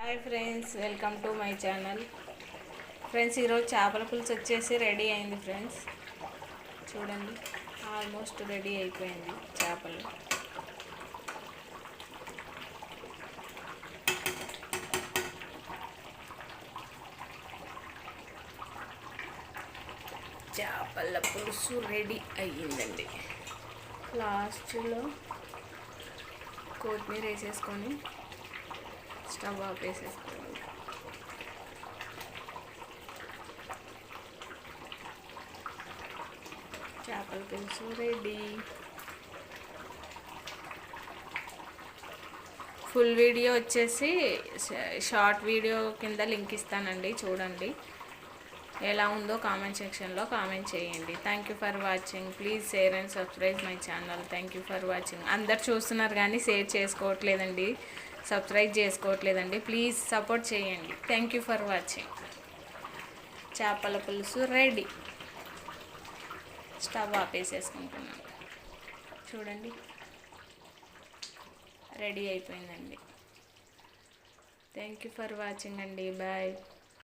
Hi friends, welcome to my channel. Friends, ఈరోజు చేపల పులుసు వచ్చేసి రెడీ అయింది. ఫ్రెండ్స్ చూడండి, ఆల్మోస్ట్ రెడీ అయిపోయింది చేపలు. చేపల పులుసు రెడీ అయ్యిందండి. లాస్ట్లో కొత్తిమీర వేసేసుకొని స్టవ్ ఆపేసేసుకోండి. చేపల పులుసు రెడీ. ఫుల్ వీడియో వచ్చేసి షార్ట్ వీడియో కింద లింక్ ఇస్తానండి, చూడండి. ఎలా ఉందో కామెంట్ సెక్షన్లో కామెంట్ చేయండి. Thank you for watching. Please share and subscribe my channel. Thank you for watching. అందరు చూస్తున్నారు కానీ షేర్ చేసుకోవట్లేదండి, సబ్స్క్రైబ్ చేసుకోవట్లేదండి. ప్లీజ్ సపోర్ట్ చేయండి. Thank you for watching. చేపల పులుసు రెడీ. స్టవ్ ఆపేసేసుకుంటున్నాను. చూడండి, రెడీ అయిపోయిందండి. థ్యాంక్ యూ ఫర్ వాచింగ్ అండి. బాయ్.